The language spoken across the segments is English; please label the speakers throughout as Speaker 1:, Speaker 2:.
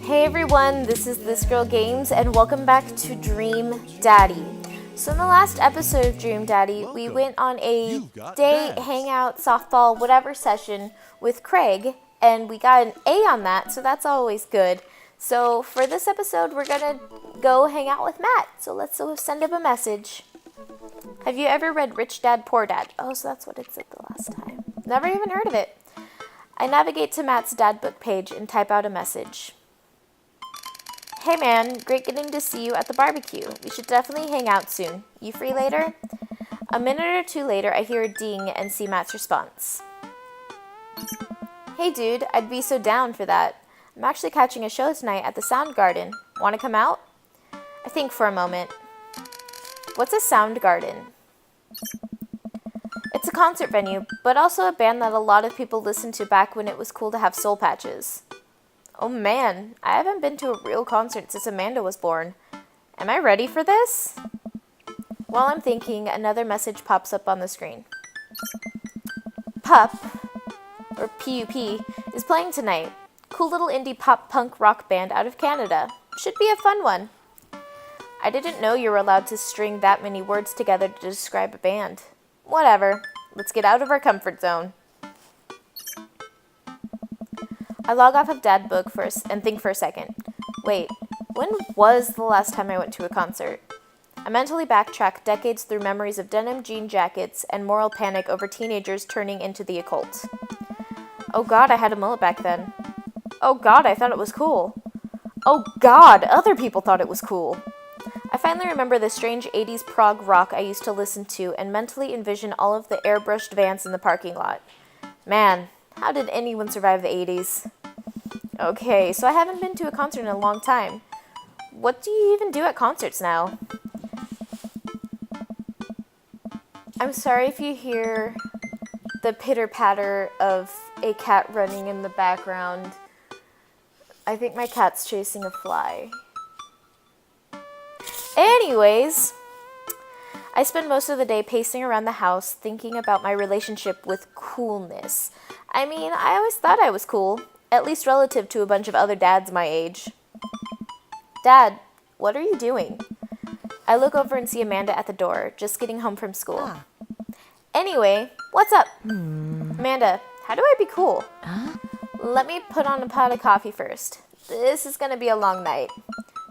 Speaker 1: Hey everyone, this is This Girl Games, and welcome back to Dream Daddy. So in the last episode of Dream Daddy, we went on a day hangout, softball, whatever session with Craig, and we got an A on that, so that's always good. So for this episode, we're gonna go hang out with Matt, so let's send him a message. Have you ever read Rich Dad, Poor Dad? Oh, so that's what it said the last time. Never even heard of it. I navigate to Matt's dad book page and type out a message. Hey man, great getting to see you at the barbecue. We should definitely hang out soon. You free later? A minute or two later, I hear a ding and see Matt's response. Hey dude, I'd be so down for that. I'm actually catching a show tonight at the Sound Garden. Want to come out? I think for a moment. What's a Sound Garden? It's a concert venue, but also a band that a lot of people listened to back when it was cool to have soul patches. Oh man, I haven't been to a real concert since Amanda was born. Am I ready for this? While I'm thinking, another message pops up on the screen. Pup, or PUP, is playing tonight. Cool little indie pop punk rock band out of Canada. Should be a fun one. I didn't know you were allowed to string that many words together to describe a band. Whatever, let's get out of our comfort zone. I log off of Dad Book first and think for a second. Wait, when was the last time I went to a concert? I mentally backtrack decades through memories of denim jean jackets and moral panic over teenagers turning into the occult. Oh god, I had a mullet back then. Oh god, I thought it was cool. Oh god, other people thought it was cool. I finally remember the strange 80s prog rock I used to listen to and mentally envision all of the airbrushed vans in the parking lot. Man, how did anyone survive the 80s? Okay, so I haven't been to a concert in a long time. What do you even do at concerts now? I'm sorry if you hear the pitter-patter of a cat running in the background. I think my cat's chasing a fly. Anyways, I spend most of the day pacing around the house thinking about my relationship with coolness. I mean, I always thought I was cool, at least relative to a bunch of other dads my age. Dad, what are you doing? I look over and see Amanda at the door, just getting home from school. Anyway, what's up? Amanda, how do I be cool? Let me put on a pot of coffee first. This is gonna be a long night.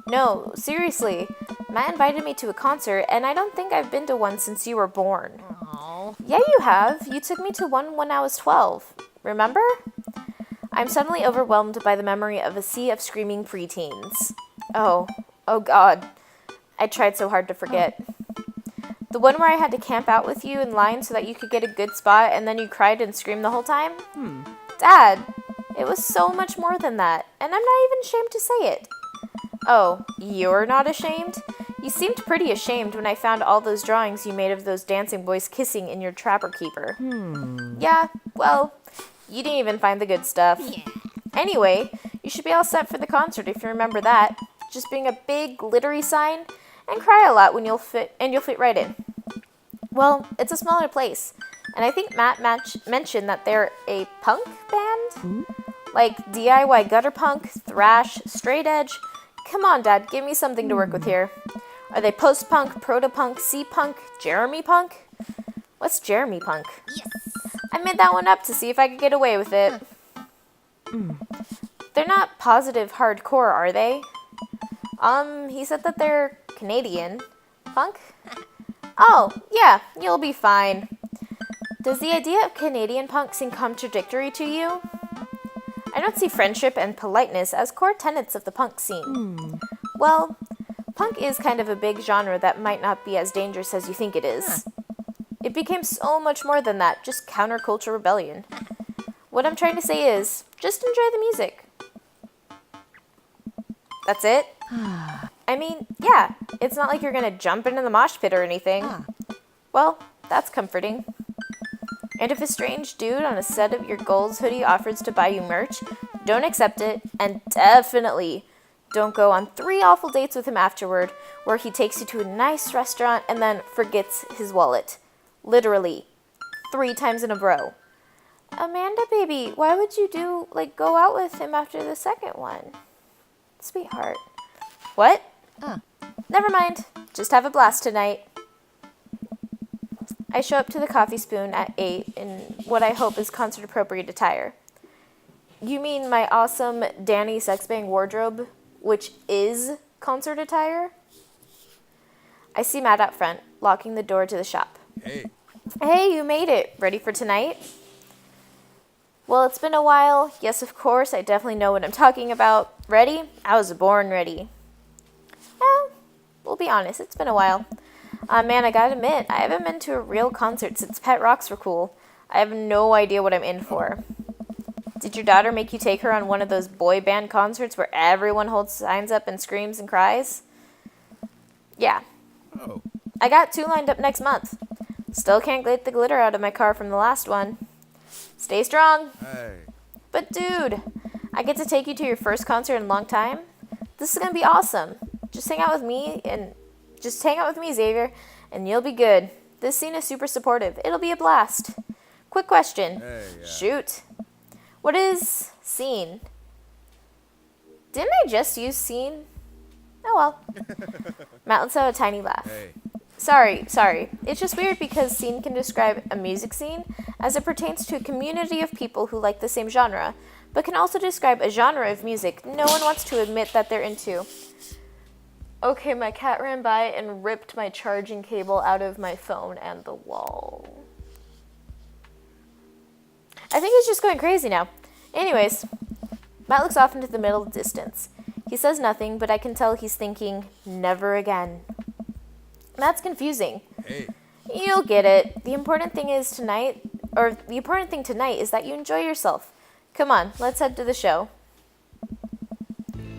Speaker 1: No, seriously. Matt invited me to a concert, and I don't think I've been to one since you were born.
Speaker 2: Aww.
Speaker 1: Yeah, you have. You took me to one when I was 12. Remember? I'm suddenly overwhelmed by the memory of a sea of screaming preteens. Oh god. I tried so hard to forget. The one where I had to camp out with you in line so that you could get a good spot and then you cried and screamed the whole time? Dad, it was so much more than that, and I'm not even ashamed to say it. Oh, you're not ashamed? You seemed pretty ashamed when I found all those drawings you made of those dancing boys kissing in your Trapper Keeper. Yeah, well, you didn't even find the good stuff.
Speaker 2: Yeah.
Speaker 1: Anyway, you should be all set for the concert if you remember that. Just bring a big glittery sign and cry a lot when you'll fit right in. Well, it's a smaller place, and I think Matt mentioned that they're a punk band? Like DIY gutter punk, thrash, straight edge. Come on, Dad, give me something to work with here. Are they post-punk, proto-punk, C-punk, Jeremy punk? What's Jeremy punk?
Speaker 2: Yes.
Speaker 1: I made that one up to see if I could get away with it. They're not positive hardcore, are they? He said that they're Canadian. Punk? Oh, yeah, you'll be fine. Does the idea of Canadian punk seem contradictory to you? I don't see friendship and politeness as core tenets of the punk scene. Well, punk is kind of a big genre that might not be as dangerous as you think it is. It became so much more than that, just counterculture rebellion. What I'm trying to say is, just enjoy the music. That's it? I mean, yeah, it's not like you're gonna jump into the mosh pit or anything. Well, that's comforting. And if a strange dude on a set of your Gold's hoodie offers to buy you merch, don't accept it, and definitely don't go on 3 awful dates with him afterward, where he takes you to a nice restaurant and then forgets his wallet. Literally, 3 times in a row. Amanda, baby, why would you go out with him after the second one? Sweetheart. What? Never mind. Just have a blast tonight. I show up to the Coffee Spoon at 8 in what I hope is concert-appropriate attire. You mean my awesome Danny Sexbang wardrobe, which is concert attire? I see Matt out front, locking the door to the shop.
Speaker 2: Hey.
Speaker 1: Hey, you made it. Ready for tonight? Well, it's been a while. Yes, of course. I definitely know what I'm talking about. Ready? I was born ready. We'll be honest. It's been a while. Man, I gotta admit, I haven't been to a real concert since Pet Rocks were cool. I have no idea what I'm in for. Did your daughter make you take her on one of those boy band concerts where everyone holds signs up and screams and cries? Yeah.
Speaker 2: Oh.
Speaker 1: I got 2 lined up next month. Still can't get the glitter out of my car from the last one. Stay strong.
Speaker 2: Hey.
Speaker 1: But dude, I get to take you to your first concert in a long time. This is gonna be awesome. Just hang out with me, Xavier, and you'll be good. This scene is super supportive. It'll be a blast. Quick question.
Speaker 2: Hey, yeah.
Speaker 1: Shoot. What is scene? Didn't I just use scene? Oh well. Matt lets out a tiny laugh.
Speaker 2: Hey.
Speaker 1: Sorry. It's just weird because scene can describe a music scene as it pertains to a community of people who like the same genre, but can also describe a genre of music no one wants to admit that they're into. Okay, my cat ran by and ripped my charging cable out of my phone and the wall. I think he's just going crazy now. Anyways, Matt looks off into the middle distance. He says nothing, but I can tell he's thinking, never again. Matt's confusing.
Speaker 2: Hey.
Speaker 1: You'll get it. The important thing tonight is that you enjoy yourself. Come on, let's head to the show.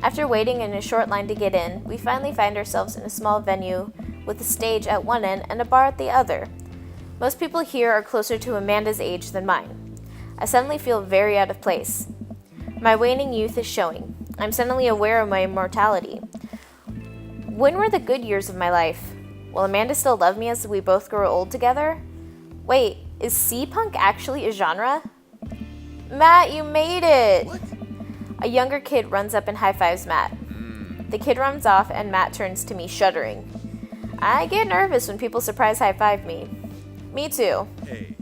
Speaker 1: After waiting in a short line to get in, we finally find ourselves in a small venue with a stage at one end and a bar at the other. Most people here are closer to Amanda's age than mine. I suddenly feel very out of place. My waning youth is showing. I'm suddenly aware of my immortality. When were the good years of my life? Will Amanda still love me as we both grow old together? Wait, is C-punk actually a genre? Matt, you made it!
Speaker 2: What?
Speaker 1: A younger kid runs up and high-fives Matt. The kid runs off and Matt turns to me, shuddering. I get nervous when people surprise high-five me. Me too.
Speaker 2: Hey.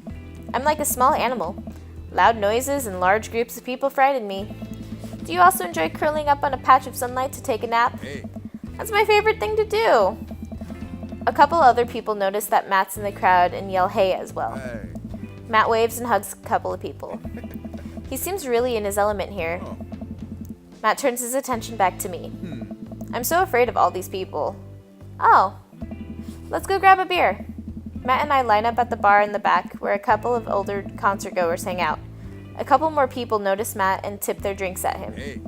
Speaker 1: I'm like a small animal. Loud noises and large groups of people frighten me. Do you also enjoy curling up on a patch of sunlight to take a nap?
Speaker 2: Hey.
Speaker 1: That's my favorite thing to do. A couple other people notice that Matt's in the crowd and yell hey as well.
Speaker 2: Hey.
Speaker 1: Matt waves and hugs a couple of people. He seems really in his element here.
Speaker 2: Oh.
Speaker 1: Matt turns his attention back to me. I'm so afraid of all these people. Oh, let's go grab a beer. Matt and I line up at the bar in the back where a couple of older concert goers hang out. A couple more people notice Matt and tip their drinks at him.
Speaker 2: Hey.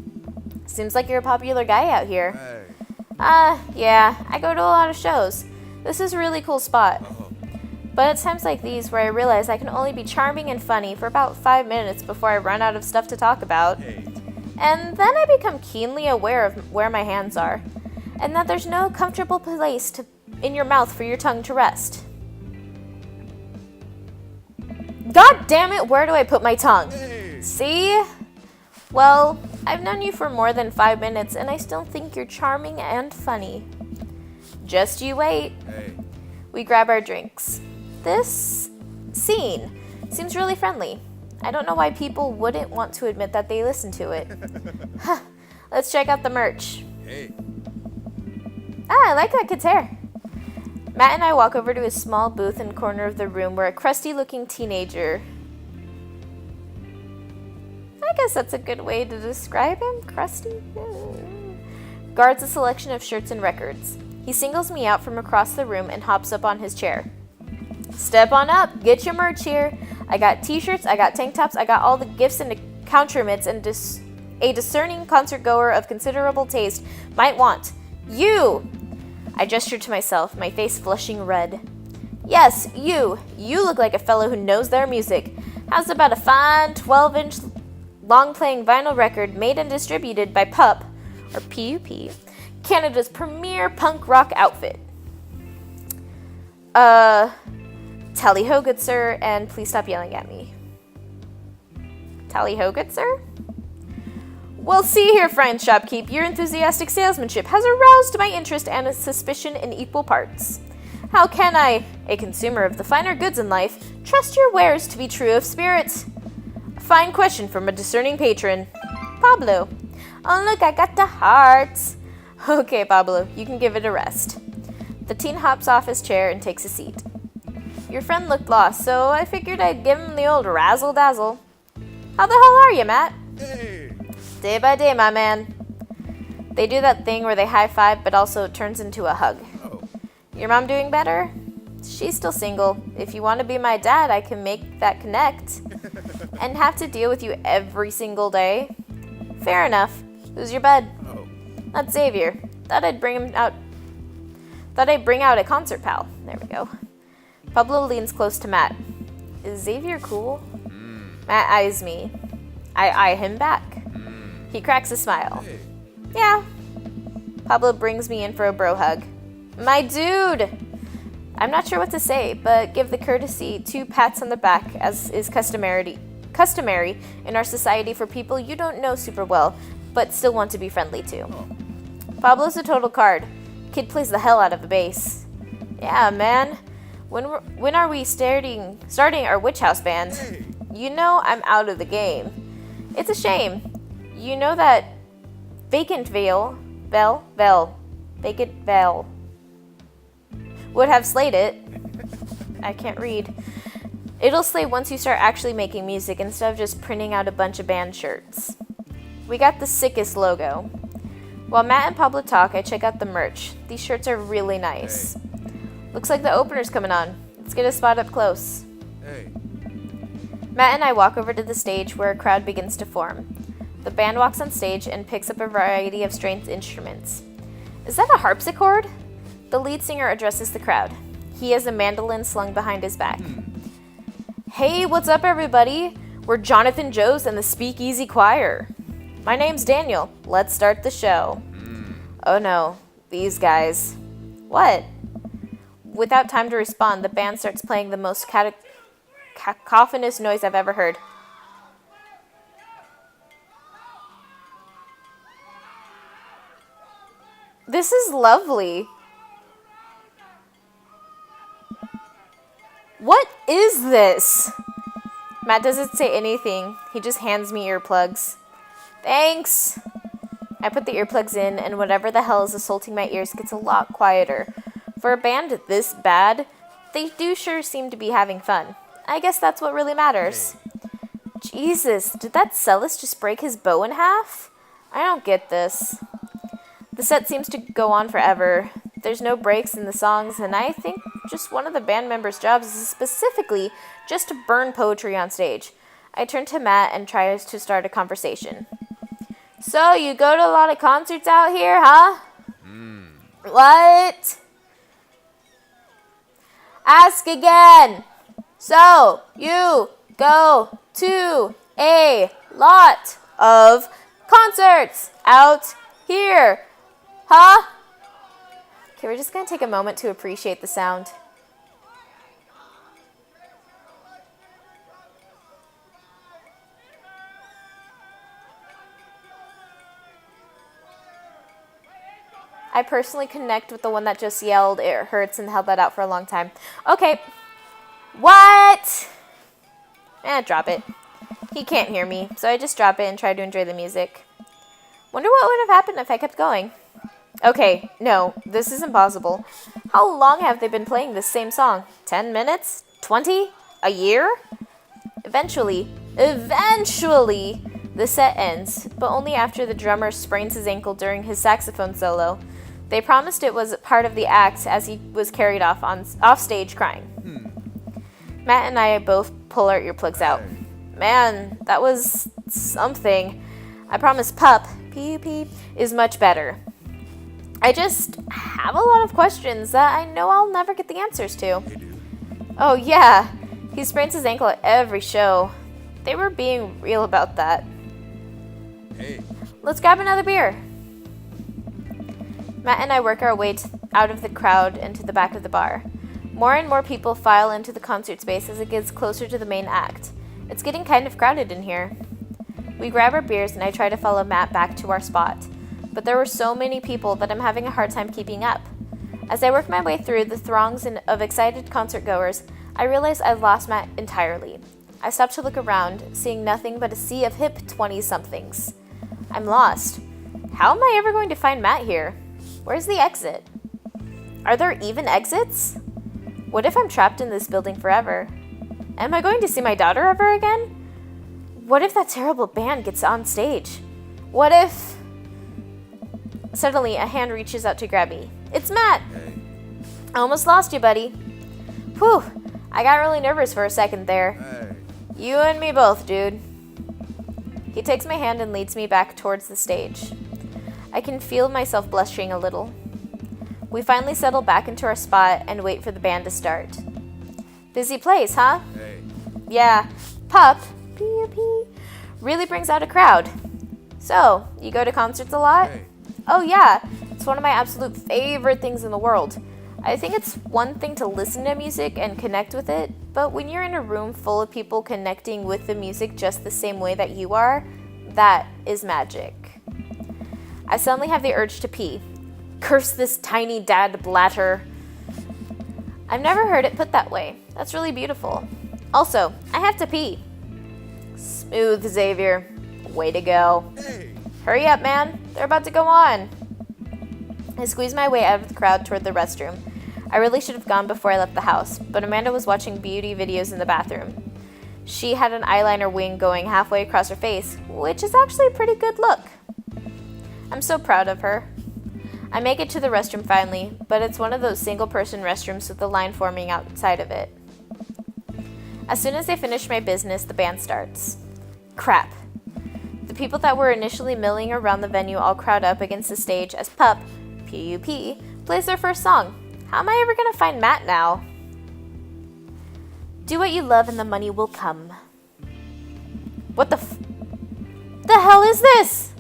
Speaker 1: Seems like you're a popular guy out here.
Speaker 2: Hey.
Speaker 1: Yeah, I go to a lot of shows. This is a really cool spot.
Speaker 2: Oh.
Speaker 1: But it's times like these where I realize I can only be charming and funny for about 5 minutes before I run out of stuff to talk about.
Speaker 2: Hey.
Speaker 1: And then I become keenly aware of where my hands are, and that there's no comfortable place in your mouth for your tongue to rest. God damn it, where do I put my tongue?
Speaker 2: Hey.
Speaker 1: See? Well, I've known you for more than 5 minutes, and I still think you're charming and funny. Just you wait.
Speaker 2: Hey.
Speaker 1: We grab our drinks. This scene seems really friendly. I don't know why people wouldn't want to admit that they listen to it. Let's check out the merch.
Speaker 2: Hey.
Speaker 1: I like that kid's hair. Matt and I walk over to a small booth in the corner of the room where a crusty-looking teenager... I guess that's a good way to describe him, crusty? Guards a selection of shirts and records. He singles me out from across the room and hops up on his chair. Step on up, get your merch here. I got t-shirts, I got tank tops, I got all the gifts and accoutrements and a discerning concert goer of considerable taste might want. You! I gestured to myself, my face flushing red. Yes, you. You look like a fellow who knows their music. How's about a fine 12-inch long-playing vinyl record made and distributed by PUP, or PUP, Canada's premier punk rock outfit? Tally-ho, good sir, and please stop yelling at me. Tally-ho, good sir? Well, see here, fine shopkeep, your enthusiastic salesmanship has aroused my interest and a suspicion in equal parts. How can I, a consumer of the finer goods in life, trust your wares to be true of spirit? A fine question from a discerning patron. Pablo. Oh, look, I got the hearts. Okay, Pablo, you can give it a rest. The teen hops off his chair and takes a seat. Your friend looked lost, so I figured I'd give him the old razzle-dazzle. How the hell are you, Matt?
Speaker 2: Hey!
Speaker 1: Day by day, my man. They do that thing where they high-five, but also it turns into a hug.
Speaker 2: Oh.
Speaker 1: Your mom doing better? She's still single. If you want to be my dad, I can make that connect. And have to deal with you every single day? Fair enough. Who's your bud?
Speaker 2: Oh.
Speaker 1: That's Xavier. Thought I'd bring out a concert pal. There we go. Pablo leans close to Matt. Is Xavier cool? Matt eyes me. I eye him back. He cracks a smile.
Speaker 2: Hey.
Speaker 1: Yeah. Pablo brings me in for a bro hug. My dude! I'm not sure what to say, but give the courtesy 2 pats on the back, as is customary in our society for people you don't know super well, but still want to be friendly to. Pablo's a total card. Kid plays the hell out of the bass. Yeah, man. When are we starting our Witch House band?
Speaker 2: Hey.
Speaker 1: You know I'm out of the game. It's a shame. You know that vacant veil would have slayed it. I can't read. It'll slay once you start actually making music instead of just printing out a bunch of band shirts. We got the sickest logo. While Matt and Pablo talk, I check out the merch. These shirts are really nice. Looks like the opener's coming on. Let's get a spot up close.
Speaker 2: Hey.
Speaker 1: Matt and I walk over to the stage where a crowd begins to form. The band walks on stage and picks up a variety of stringed instruments. Is that a harpsichord? The lead singer addresses the crowd. He has a mandolin slung behind his back. Hey, what's up, everybody? We're Jonathan Joes and the Speakeasy Choir. My name's Daniel. Let's start the show. Oh no, these guys. What? Without time to respond, the band starts playing the most cacophonous noise I've ever heard. This is lovely. What is this? Matt doesn't say anything. He just hands me earplugs. Thanks. I put the earplugs in, and whatever the hell is assaulting my ears gets a lot quieter. For a band this bad, they do sure seem to be having fun. I guess that's what really matters. Jesus, did that cellist just break his bow in half? I don't get this. The set seems to go on forever. There's no breaks in the songs, and I think just one of the band members' jobs is specifically just to burn poetry on stage. I turn to Matt and try to start a conversation. So, you go to a lot of concerts out here, huh? What? Ask again. So, you go to a lot of concerts out here, huh? Okay, we're just going to take a moment to appreciate the sound. I personally connect with the one that just yelled, "It hurts," and held that out for a long time. Okay. What? Drop it. He can't hear me, so I just drop it and try to enjoy the music. Wonder what would have happened if I kept going. Okay, no, this is impossible. How long have they been playing this same song? 10 minutes? 20? A year? Eventually, the set ends, but only after the drummer sprains his ankle during his saxophone solo. They promised it was part of the act as he was carried off stage crying. Matt and I both pull our earplugs out. Man, that was something. I promise Pup, P-U-P, is much better. I just have a lot of questions that I know I'll never get the answers to. Oh yeah, he sprains his ankle at every show. They were being real about that.
Speaker 2: Hey.
Speaker 1: Let's grab another beer. Matt and I work our way out of the crowd and to the back of the bar. More and more people file into the concert space as it gets closer to the main act. It's getting kind of crowded in here. We grab our beers and I try to follow Matt back to our spot. But there were so many people that I'm having a hard time keeping up. As I work my way through the throngs of excited concert goers, I realize I've lost Matt entirely. I stop to look around, seeing nothing but a sea of hip 20-somethings. I'm lost. How am I ever going to find Matt here? Where's the exit? Are there even exits? What if I'm trapped in this building forever? Am I going to see my daughter ever again? What if that terrible band gets on stage? What if... Suddenly, a hand reaches out to grab me. It's Matt!
Speaker 2: Hey.
Speaker 1: I almost lost you, buddy. Whew, I got really nervous for a second there.
Speaker 2: Hey.
Speaker 1: You and me both, dude. He takes my hand and leads me back towards the stage. I can feel myself blushing a little. We finally settle back into our spot and wait for the band to start. Busy place, huh?
Speaker 2: Hey.
Speaker 1: Yeah, Pup, P-U-P, really brings out a crowd. So, you go to concerts a lot?
Speaker 2: Hey.
Speaker 1: Oh yeah, it's one of my absolute favorite things in the world. I think it's one thing to listen to music and connect with it, but when you're in a room full of people connecting with the music just the same way that you are, that is magic. I suddenly have the urge to pee. Curse this tiny dad blatter. I've never heard it put that way. That's really beautiful. Also, I have to pee. Smooth, Xavier. Way to go.
Speaker 2: Hey.
Speaker 1: Hurry up, man. They're about to go on. I squeezed my way out of the crowd toward the restroom. I really should have gone before I left the house, but Amanda was watching beauty videos in the bathroom. She had an eyeliner wing going halfway across her face, which is actually a pretty good look. I'm so proud of her. I make it to the restroom finally, but it's one of those single-person restrooms with a line forming outside of it. As soon as I finish my business, the band starts. Crap. The people that were initially milling around the venue all crowd up against the stage as Pup, P-U-P, plays their first song. How am I ever gonna find Matt now? Do what you love and the money will come. What the hell is this?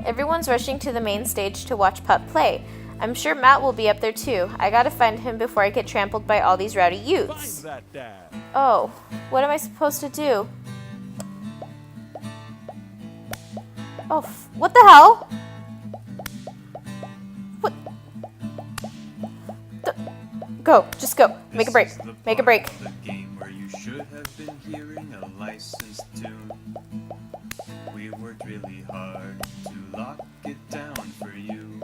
Speaker 1: Everyone's rushing to the main stage to watch Pup play. I'm sure Matt will be up there too. I gotta find him before I get trampled by all these rowdy youths.
Speaker 2: Find that dad.
Speaker 1: Oh, what am I supposed to do? Oh, what the hell? What? Go, just go. Make a break. Make a break.
Speaker 3: The game where you should have been hearing a licensed tune. We worked really hard to lock it down for you.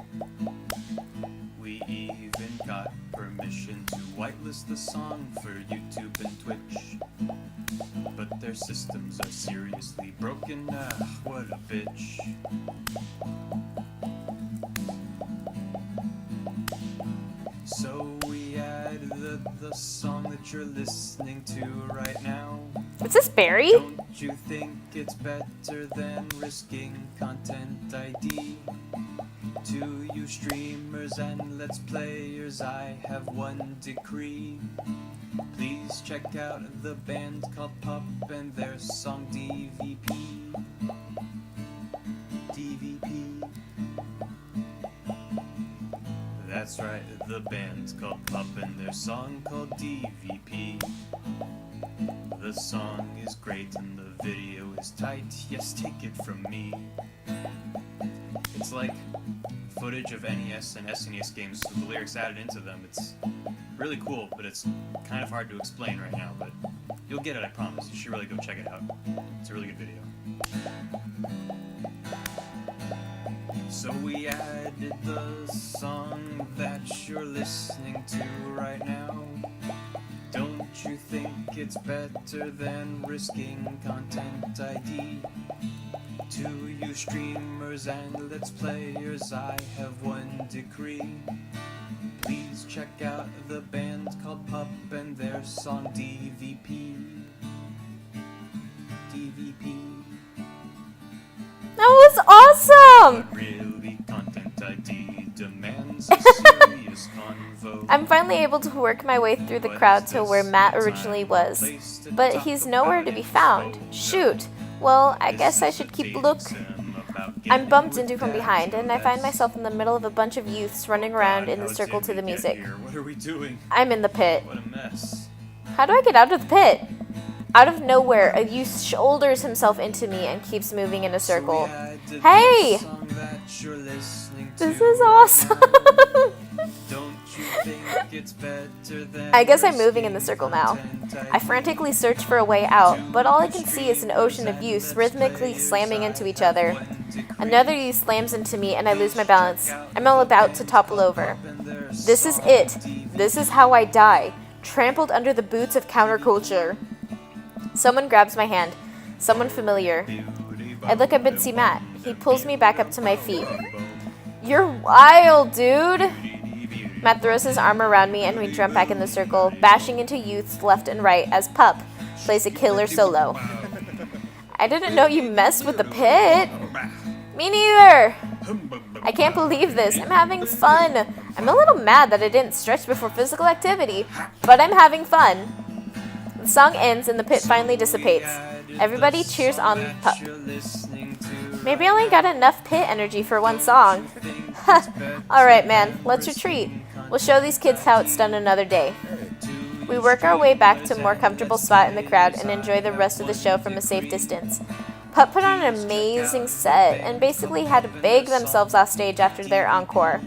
Speaker 3: We even got permission to whitelist the song for YouTube and Twitch. But their systems are seriously broken. What a bitch. So we added the song that you're listening to right now.
Speaker 1: Is this Barry?
Speaker 3: Don't you think it's better than risking content ID? To you streamers and let's players, I have one decree. Please check out the band called Pup and their song DVP. DVP. That's right, the band's called Pup and their song called DVP. The song is great and the video is tight, yes, take it from me. It's like footage of NES and SNES games with the lyrics added into them. It's really cool, but it's kind of hard to explain right now, but you'll get it, I promise. You should really go check it out. It's a really good video. So we added the song that you're listening to right now. Don't you think it's better than risking content ID? To you streamers and let's players, I have one decree. Please check out the band called Pup and their song DVP. DVP.
Speaker 1: That was awesome!
Speaker 3: But really, content ID demands a serious convo.
Speaker 1: I'm finally able to work my way through the crowd to where Matt originally was, but he's nowhere to be found. Shoot. Well, I guess I should keep look. I'm bumped into from behind, and I find myself in the middle of a bunch of youths running around in a circle to the music.
Speaker 3: What are we doing?
Speaker 1: I'm in the pit.
Speaker 3: What a mess.
Speaker 1: How do I get out of the pit? Out of nowhere, a youth shoulders himself into me and keeps moving in a circle. Hey! This is awesome! I guess I'm moving in the circle now. I frantically search for a way out, but all I can see is an ocean of youths rhythmically slamming into each other. Another youth slams into me and I lose my balance. I'm all about to topple over. This is it. This is how I die. Trampled under the boots of counterculture. Someone grabs my hand. Someone familiar. I look up and see Matt. He pulls me back up to my feet. You're wild, dude! Matt throws his arm around me and we jump back in the circle, bashing into youths left and right as Pup plays a killer solo. I didn't know you messed with the pit. Me neither! I can't believe this. I'm having fun. I'm a little mad that I didn't stretch before physical activity, but I'm having fun. The song ends and the pit finally dissipates. Everybody cheers on Pup. Maybe I only got enough pit energy for one song. Alright, man, let's retreat. We'll show these kids how it's done another day. We work our way back to a more comfortable spot in the crowd and enjoy the rest of the show from a safe distance. Pup put on an amazing set and basically had to beg themselves off stage after their encore.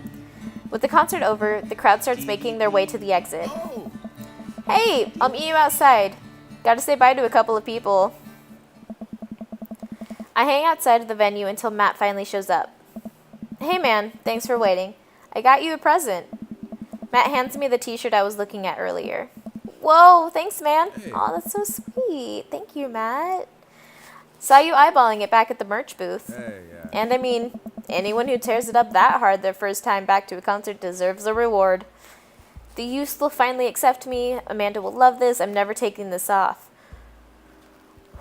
Speaker 1: With the concert over, the crowd starts making their way to the exit. Hey, I'll meet you outside. Gotta say bye to a couple of people. I hang outside of the venue until Matt finally shows up. Hey man, thanks for waiting. I got you a present. Matt hands me the t-shirt I was looking at earlier. Whoa, thanks man.
Speaker 2: Hey.
Speaker 1: Aw, that's so sweet. Thank you, Matt. Saw you eyeballing it back at the merch booth.
Speaker 2: Hey, yeah.
Speaker 1: And I mean, anyone who tears it up that hard their first time back to a concert deserves a reward. The youth will finally accept me. Amanda will love this. I'm never taking this off.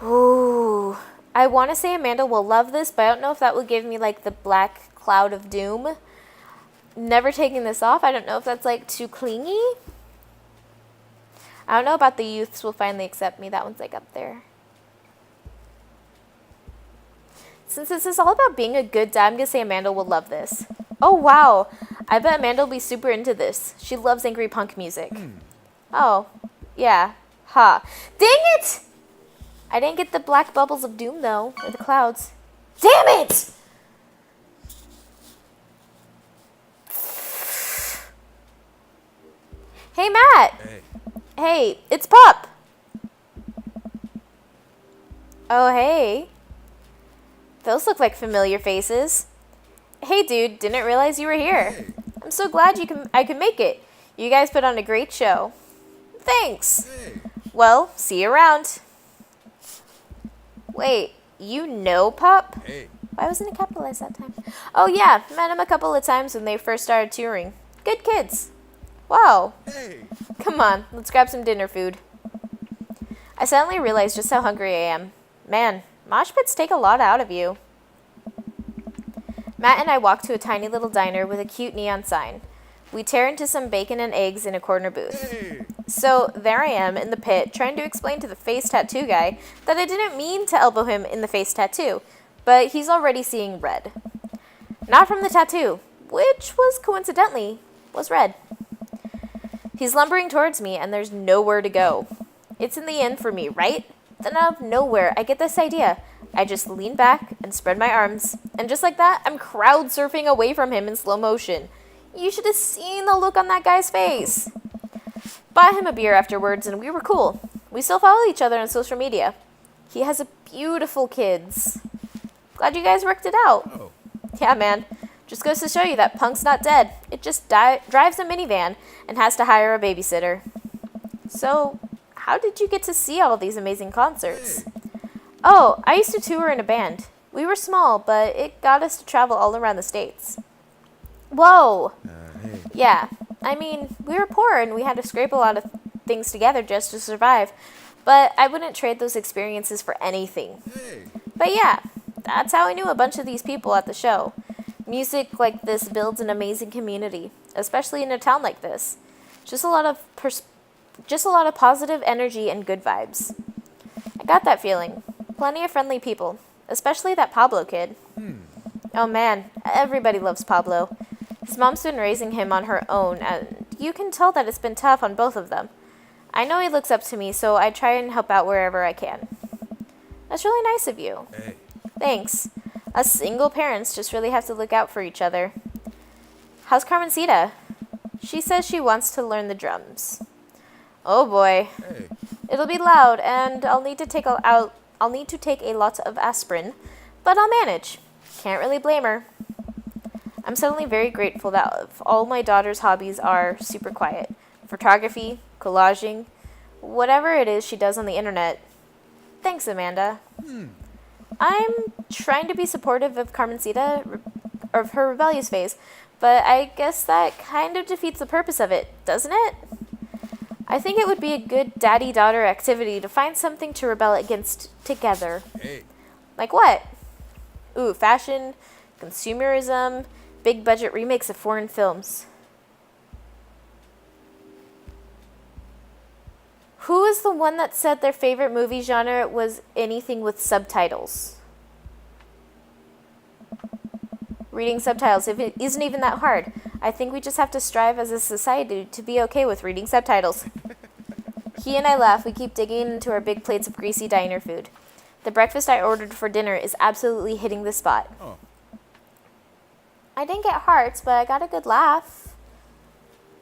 Speaker 1: Ooh. I want to say Amanda will love this, but I don't know if that will give me like the black cloud of doom. Never taking this off. I don't know if that's like too clingy. I don't know about the youths will finally accept me. That one's like up there. Since this is all about being a good dad, I'm going to say Amanda will love this. Oh, wow. I bet Amanda will be super into this. She loves angry punk music. Oh, yeah. Ha. Dang it! I didn't get the black bubbles of doom, though. Or the clouds. Damn it! Hey, Matt.
Speaker 2: Hey.
Speaker 1: Hey, it's Pup. Oh, hey. Those look like familiar faces. Hey, dude, didn't realize you were here.
Speaker 2: Hey.
Speaker 1: I'm so glad I could make it. You guys put on a great show. Thanks.
Speaker 2: Hey.
Speaker 1: Well, see you around. Wait, you know Pup?
Speaker 2: Hey.
Speaker 1: Why wasn't it capitalized that time? Oh, yeah, met him a couple of times when they first started touring. Good kids. Wow.
Speaker 2: Hey.
Speaker 1: Come on, let's grab some dinner food. I suddenly realized just how hungry I am. Man, mosh pits take a lot out of you. Matt and I walk to a tiny little diner with a cute neon sign. We tear into some bacon and eggs in a corner booth.
Speaker 2: Hey.
Speaker 1: So there I am in the pit trying to explain to the face tattoo guy that I didn't mean to elbow him in the face tattoo, but he's already seeing red. Not from the tattoo, which was coincidentally was red. He's lumbering towards me and there's nowhere to go. It's in the end for me, right? Then out of nowhere, I get this idea. I just lean back and spread my arms, and just like that, I'm crowd surfing away from him in slow motion. You should have seen the look on that guy's face. Bought him a beer afterwards, and we were cool. We still follow each other on social media. He has a beautiful kids. Glad you guys worked it out.
Speaker 2: Oh.
Speaker 1: Yeah, man. Just goes to show you that punk's not dead. It just drives a minivan and has to hire a babysitter. So, how did you get to see all these amazing concerts?
Speaker 2: Hey.
Speaker 1: Oh, I used to tour in a band. We were small, but it got us to travel all around the States. Whoa!
Speaker 2: Hey.
Speaker 1: Yeah, I mean, we were poor and we had to scrape a lot of things together just to survive. But I wouldn't trade those experiences for anything.
Speaker 2: Hey.
Speaker 1: But yeah, that's how I knew a bunch of these people at the show. Music like this builds an amazing community, especially in a town like this. Just a lot of positive energy and good vibes. I got that feeling. Plenty of friendly people, especially that Pablo kid. Oh man, everybody loves Pablo. His mom's been raising him on her own, and you can tell that it's been tough on both of them. I know he looks up to me, so I try and help out wherever I can. That's really nice of you.
Speaker 2: Hey.
Speaker 1: Thanks. Us single parents just really have to look out for each other. How's Carmencita? She says she wants to learn the drums. Oh boy.
Speaker 2: Hey.
Speaker 1: It'll be loud, and I'll need to take a lot of aspirin, but I'll manage. Can't really blame her. I'm suddenly very grateful that all my daughter's hobbies are super quiet. Photography, collaging, whatever it is she does on the internet. Thanks, Amanda. I'm trying to be supportive of Carmencita, of her rebellious phase, but I guess that kind of defeats the purpose of it, doesn't it? I think it would be a good daddy-daughter activity to find something to rebel against together.
Speaker 2: Hey.
Speaker 1: Like what? Ooh, fashion, consumerism, big-budget remakes of foreign films. Who is the one that said their favorite movie genre was anything with subtitles? Reading subtitles, if it isn't even that hard. I think we just have to strive as a society to be okay with reading subtitles. He and I laugh. We keep digging into our big plates of greasy diner food. The breakfast I ordered for dinner is absolutely hitting the spot.
Speaker 2: Oh.
Speaker 1: I didn't get hearts, but I got a good laugh.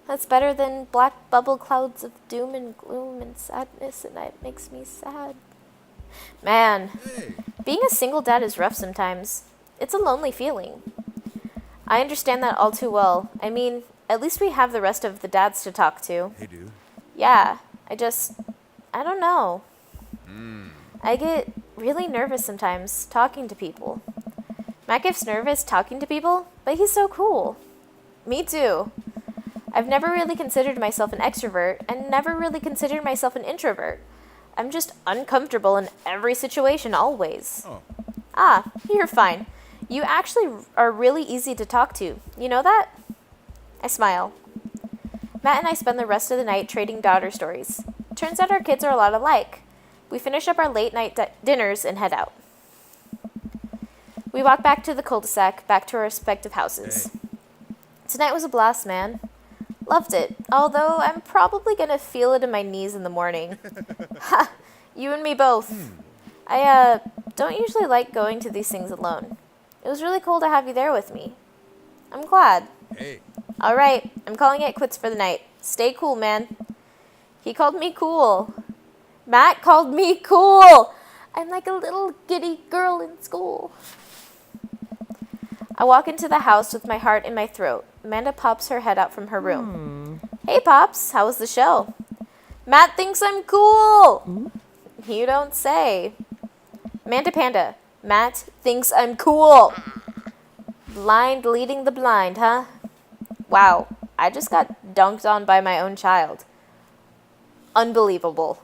Speaker 1: That's better than black bubble clouds of doom and gloom and sadness, and it makes me sad. Man,
Speaker 2: Hey.
Speaker 1: being a single dad is rough sometimes. It's a lonely feeling. I understand that all too well. I mean, at least we have the rest of the dads to talk to.
Speaker 2: Hey, dude.
Speaker 1: Yeah, I don't know. I get really nervous sometimes talking to people. Matt gets nervous talking to people, but he's so cool. Me too. I've never really considered myself an extrovert and never really considered myself an introvert. I'm just uncomfortable in every situation always.
Speaker 2: Oh.
Speaker 1: Ah, you're fine. You actually are really easy to talk to. You know that? I smile. Matt and I spend the rest of the night trading daughter stories. Turns out our kids are a lot alike. We finish up our late night dinners and head out. We walk back to the cul-de-sac, back to our respective houses.
Speaker 2: Hey.
Speaker 1: Tonight was a blast, man. Loved it, although I'm probably gonna feel it in my knees in the morning. Ha! You and me both. I don't usually like going to these things alone. It was really cool to have you there with me. I'm glad.
Speaker 2: Hey.
Speaker 1: Alright, I'm calling it quits for the night. Stay cool, man. He called me cool. Matt called me cool. I'm like a little giddy girl in school. I walk into the house with my heart in my throat. Amanda pops her head out from her room. Hey, Pops, how was the show? Matt thinks I'm cool. You don't say. Amanda Panda, Matt thinks I'm cool. Blind leading the blind, huh? Wow, I just got dunked on by my own child. Unbelievable.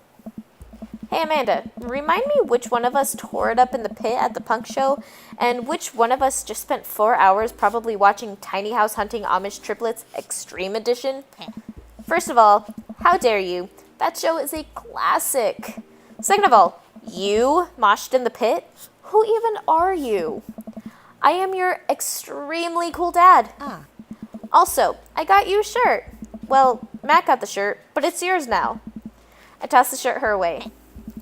Speaker 1: Hey, Amanda, remind me which one of us tore it up in the pit at the punk show, and which one of us just spent 4 hours probably watching Tiny House Hunting Amish Triplets Extreme Edition? First of all, how dare you? That show is a classic. Second of all, you moshed in the pit? Who even are you? I am your extremely cool dad. Also, I got you a shirt. Well, Matt got the shirt, but it's yours now. I toss the shirt her way.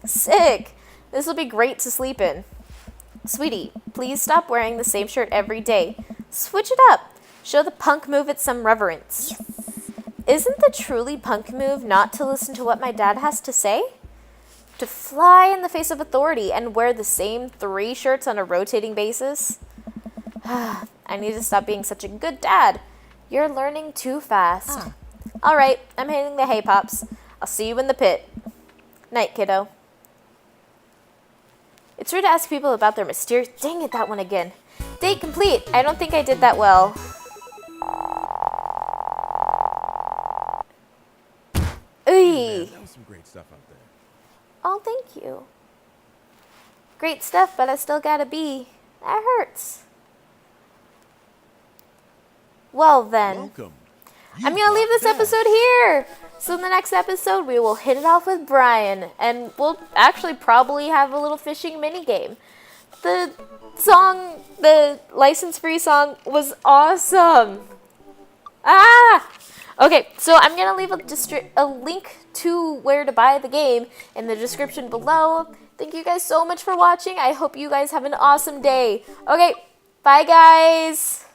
Speaker 1: Sick. This will be great to sleep in. Sweetie, please stop wearing the same shirt every day. Switch it up. Show the punk move it some reverence. Yes. Isn't the truly punk move not to listen to what my dad has to say? To fly in the face of authority and wear the same 3 shirts on a rotating basis? I need to stop being such a good dad. You're learning too fast. All right, I'm hitting the hay, Pops. I'll see you in the pit. Night, kiddo. It's rude to ask people about their mysterious... Dang it, that one again. Date complete. I don't think I did that well. Ooh.
Speaker 2: That was some great stuff out there.
Speaker 1: Oh, thank you. Great stuff, but I still got a B. That hurts. Well then.
Speaker 2: Welcome.
Speaker 1: I'm going to leave this episode here. So in the next episode, we will hit it off with Brian. And we'll actually probably have a little fishing mini game. The song, the license-free song, was awesome. Okay, so I'm going to leave a link to where to buy the game in the description below. Thank you guys so much for watching. I hope you guys have an awesome day. Okay, bye guys.